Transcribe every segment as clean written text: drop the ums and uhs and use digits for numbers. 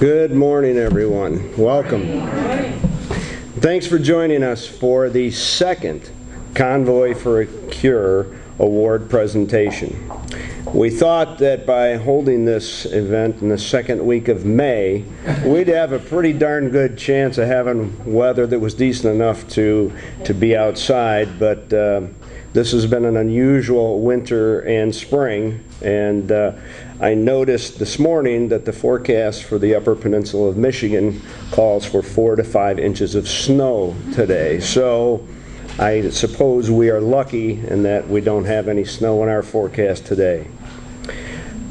Good morning, everyone. Welcome. Thanks for joining us for the second Convoy for a Cure award presentation. We thought that by holding this event in the second week of May, we'd have a pretty darn good chance of having weather that was decent enough to be outside, but this has been an unusual winter and spring, and I noticed this morning that the forecast for the Upper Peninsula of Michigan calls for 4 to 5 inches of snow today. So I suppose we are lucky in that we don't have any snow in our forecast today.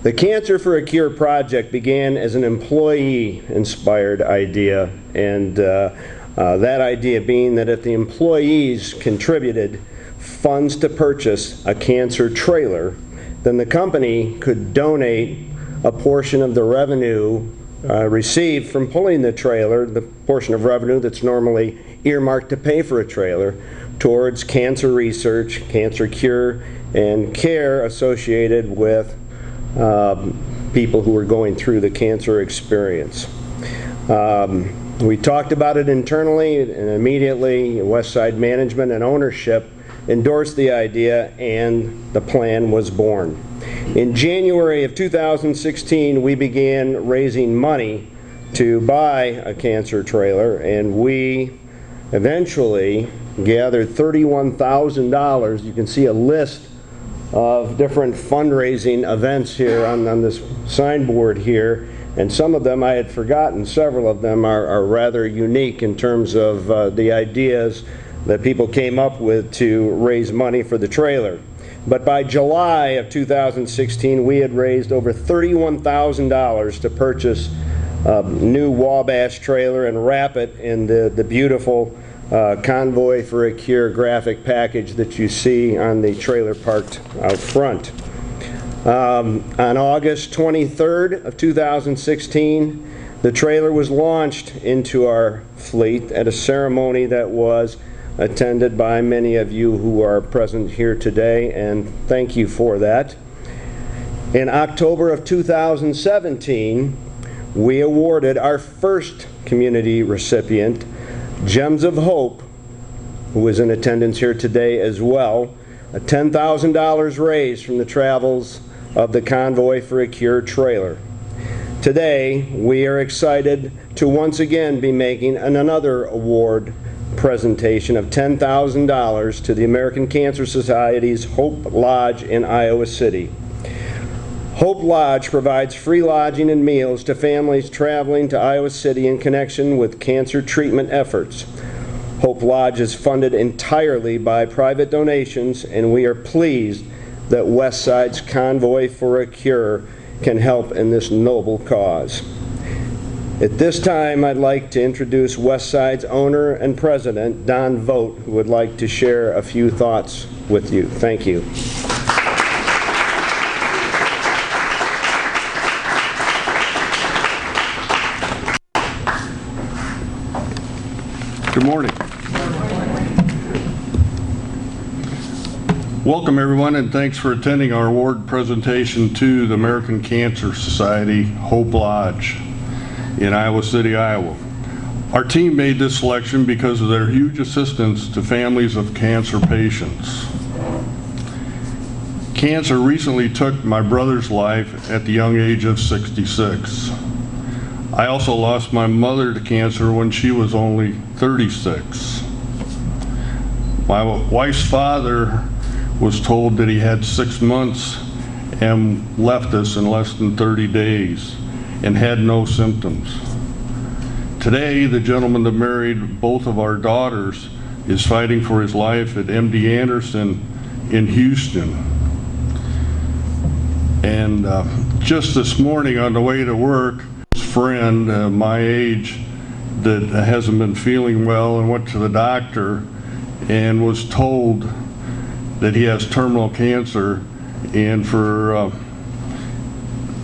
The Cancer for a Cure project began as an employee-inspired idea, and that idea being that if the employees contributed funds to purchase a cancer trailer, then the company could donate a portion of the revenue received from pulling the trailer, the portion of revenue that's normally earmarked to pay for a trailer, towards cancer research, cancer cure, and care associated with people who are going through the cancer experience. We talked about it internally, and immediately Westside management and ownership endorsed the idea, and the plan was born. In January of 2016, we began raising money to buy a cancer trailer, and we eventually gathered $31,000. You can see a list of different fundraising events here on this signboard here, and some of them I had forgotten. Several of them are rather unique in terms of the ideas that people came up with to raise money for the trailer. But by July of 2016, we had raised over $31,000 to purchase a new Wabash trailer and wrap it in the beautiful Convoy for a Cure graphic package that you see on the trailer parked out front. On August 23rd of 2016, the trailer was launched into our fleet at a ceremony that was attended by many of you who are present here today, and thank you for that. In October of 2017, we awarded our first community recipient, Gems of Hope, who is in attendance here today as well, a $10,000 raised from the travels of the Convoy for a Cure trailer. Today, we are excited to once again be making another award presentation of $10,000 to the American Cancer Society's Hope Lodge in Iowa City. Hope Lodge provides free lodging and meals to families traveling to Iowa City in connection with cancer treatment efforts. Hope Lodge is funded entirely by private donations, and we are pleased that Westside's Convoy for a Cure can help in this noble cause. At this time, I'd like to introduce Westside's owner and president, Don Vogt, who would like to share a few thoughts with you. Thank you. Good morning. Welcome, everyone, and thanks for attending our award presentation to the American Cancer Society Hope Lodge in Iowa City, Iowa. Our team made this selection because of their huge assistance to families of cancer patients. Cancer recently took my brother's life at the young age of 66. I also lost my mother to cancer when she was only 36. My wife's father was told that he had 6 months and left us in less than 30 days and had no symptoms. Today, the gentleman that married both of our daughters is fighting for his life at MD Anderson in Houston. And just this morning on the way to work, his friend, my age, that hasn't been feeling well and went to the doctor and was told that he has terminal cancer, and for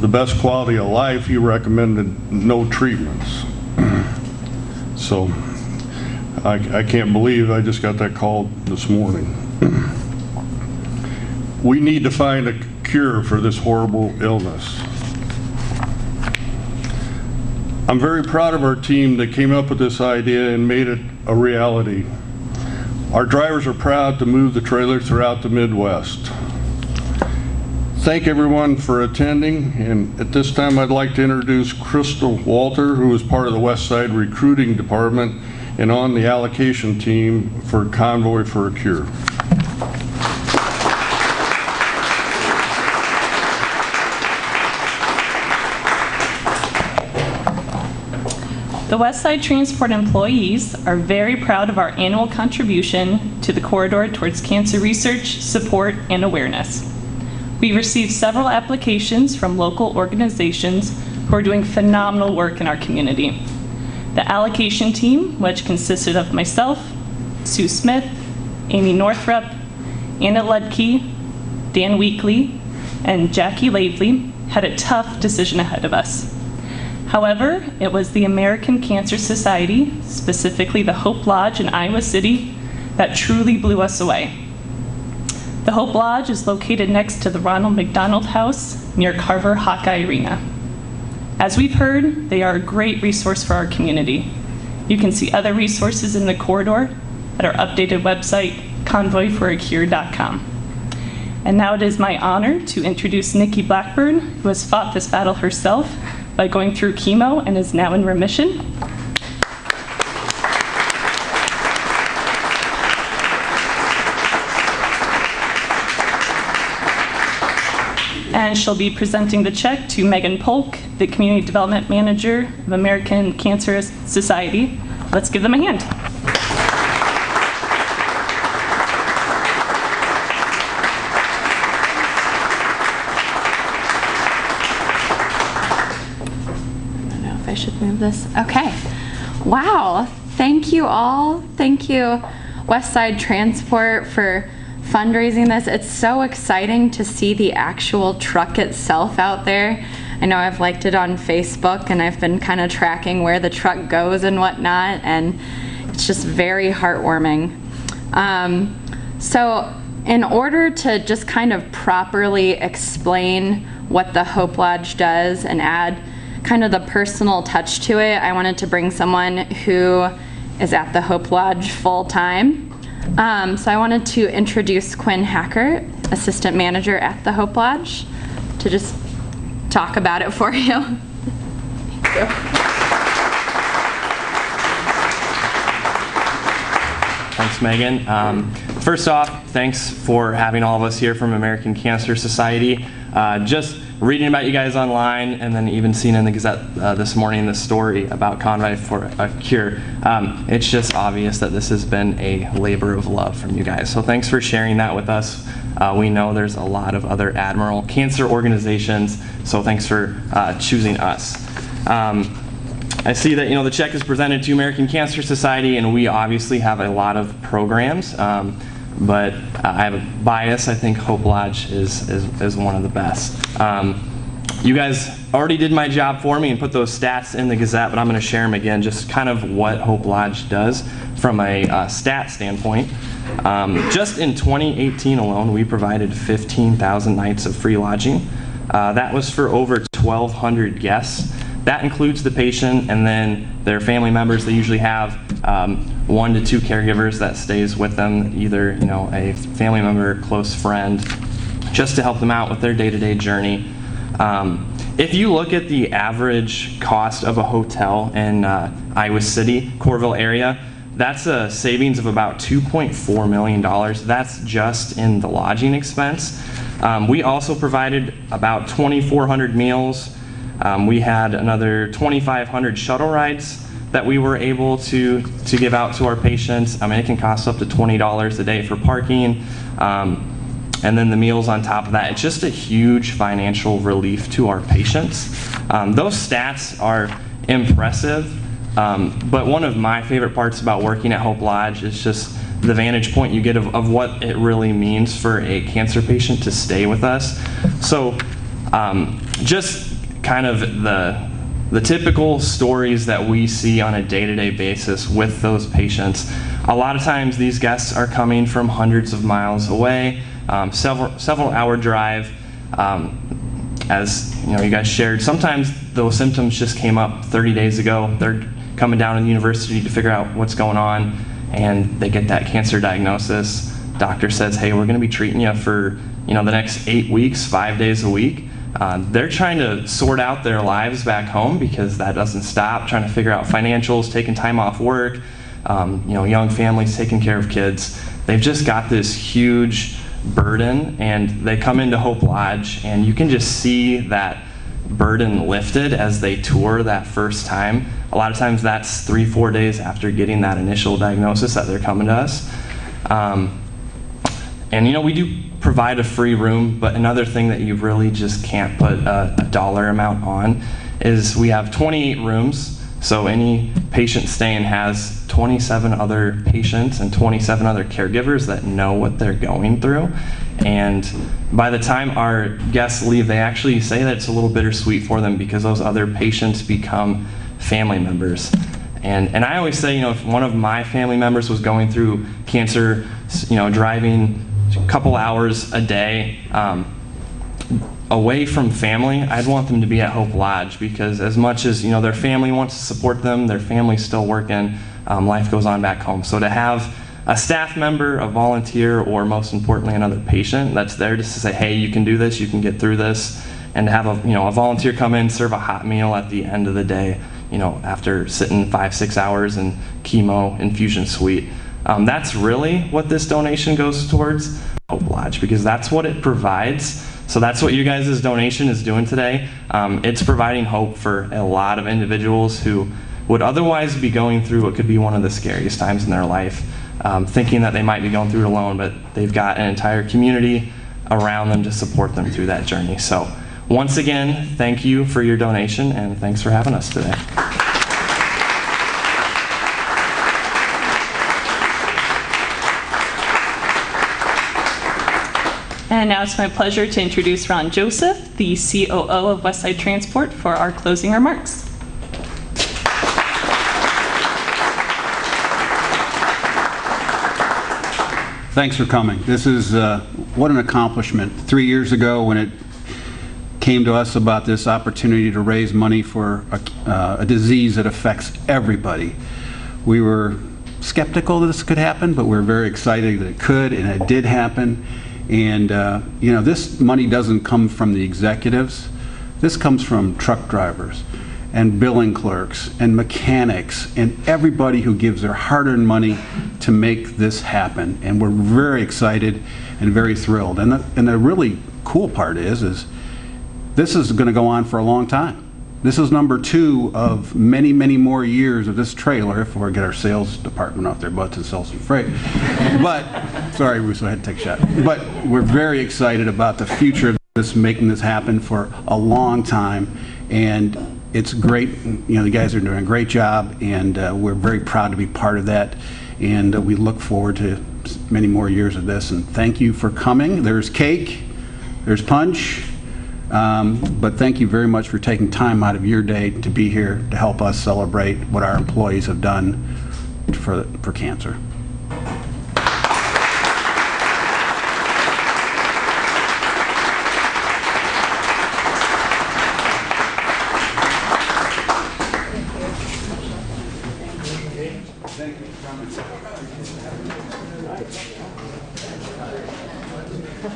the best quality of life, he recommended no treatments. So I can't believe I just got that call this morning. We need to find a cure for this horrible illness. I'm very proud of our team that came up with this idea and made it a reality. Our drivers are proud to move the trailer throughout the Midwest. Thank everyone for attending, and at this time I'd like to introduce Crystal Walter, who is part of the West Side Recruiting Department and on the allocation team for Convoy for a Cure. The Westside Transport employees are very proud of our annual contribution to the corridor towards cancer research, support, and awareness. We received several applications from local organizations who are doing phenomenal work in our community. The allocation team, which consisted of myself, Sue Smith, Amy Northrup, Anna Ludke, Dan Weekley, and Jackie Lavely, had a tough decision ahead of us. However, it was the American Cancer Society, specifically the Hope Lodge in Iowa City, that truly blew us away. The Hope Lodge is located next to the Ronald McDonald House near Carver Hawkeye Arena. As we've heard, they are a great resource for our community. You can see other resources in the corridor at our updated website, convoyforacure.com. And now it is my honor to introduce Nikki Blackburn, who has fought this battle herself by going through chemo and is now in remission. And she'll be presenting the check to Megan Polk, the Community Development Manager of American Cancer Society. Let's give them a hand. I should move this. Okay. Wow. Thank you all. Thank you, Westside Transport, for fundraising this. It's so exciting to see the actual truck itself out there. I know I've liked it on Facebook and I've been kind of tracking where the truck goes and whatnot, and it's just very heartwarming. So in order to just kind of properly explain what the Hope Lodge does and add kind of the personal touch to it, I wanted to bring someone who is at the Hope Lodge full time. So I wanted to introduce Quinn Hackert, Assistant Manager at the Hope Lodge, to just talk about it for you. Thank you. Thanks, Megan. First off, thanks for having all of us here from American Cancer Society. Just reading about you guys online, and then even seeing in the Gazette this morning the story about Convoy for a Cure, it's just obvious that this has been a labor of love from you guys. So thanks for sharing that with us. We know there's a lot of other Admiral cancer organizations, so thanks for choosing us. I see that the check is presented to American Cancer Society, and we obviously have a lot of programs. But I have a bias. I think Hope Lodge is one of the best. You guys already did my job for me and put those stats in the Gazette, but I'm going to share them again, just kind of what Hope Lodge does from a stat standpoint. Just in 2018 alone, we provided 15,000 nights of free lodging. That was for over 1,200 guests. That includes the patient and then their family members. They usually have 1 to 2 caregivers that stays with them, either a family member, close friend, just to help them out with their day-to-day journey. If you look at the average cost of a hotel in Iowa City, Corville area, that's a savings of about $2.4 million. That's just in the lodging expense. We also provided about 2,400 meals. We had another 2,500 shuttle rides that we were able to give out to our patients. I mean, it can cost up to $20 a day for parking, and then the meals on top of that. It's just a huge financial relief to our patients. Those stats are impressive, but one of my favorite parts about working at Hope Lodge is just the vantage point you get of what it really means for a cancer patient to stay with us. So just kind of the typical stories that we see on a day-to-day basis with those patients. A lot of times these guests are coming from hundreds of miles away, several hour drive. as you guys shared, sometimes those symptoms just came up 30 days ago. They're coming down to the university to figure out what's going on, and they get that cancer diagnosis. Doctor says, hey, we're going to be treating you for the next 8 weeks, 5 days a week. They're trying to sort out their lives back home because that doesn't stop, trying to figure out financials, taking time off work, young families taking care of kids. They've just got this huge burden, and they come into Hope Lodge, and you can just see that burden lifted as they tour that first time. A lot of times that's 3-4 days after getting that initial diagnosis that they're coming to us. And we do provide a free room, but another thing that you really just can't put a dollar amount on is we have 28 rooms. So any patient staying has 27 other patients and 27 other caregivers that know what they're going through. And by the time our guests leave, they actually say that it's a little bittersweet for them because those other patients become family members. And I always say, if one of my family members was going through cancer, driving a couple hours a day, away from family, I'd want them to be at Hope Lodge, because as much as their family wants to support them, their family's still working, life goes on back home. So to have a staff member, a volunteer, or most importantly another patient that's there just to say, hey, you can do this, you can get through this, and to have a volunteer come in, serve a hot meal at the end of the day, after sitting 5-6 hours in chemo infusion suite. That's really what this donation goes towards, Hope Lodge, because that's what it provides. So that's what you guys' donation is doing today. It's providing hope for a lot of individuals who would otherwise be going through what could be one of the scariest times in their life, thinking that they might be going through it alone, but they've got an entire community around them to support them through that journey. So once again, thank you for your donation, and thanks for having us today. And now it's my pleasure to introduce Ron Joseph, the COO of Westside Transport, for our closing remarks. Thanks for coming. This is what an accomplishment. 3 years ago, when it came to us about this opportunity to raise money for a disease that affects everybody, we were skeptical that this could happen, but we're very excited that it could, and it did happen. And this money doesn't come from the executives. This comes from truck drivers and billing clerks and mechanics and everybody who gives their hard-earned money to make this happen. And we're very excited and very thrilled. And the really cool part is this is going to go on for a long time. This is number 2 of many, many more years of this trailer, if we get our sales department off their butts and sell some freight. But, sorry, Russo, I had to take a shot. But we're very excited about the future of this, making this happen for a long time. And it's great. The guys are doing a great job, and we're very proud to be part of that. And we look forward to many more years of this. And thank you for coming. There's cake, there's punch. But thank you very much for taking time out of your day to be here to help us celebrate what our employees have done for cancer.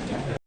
Thank you.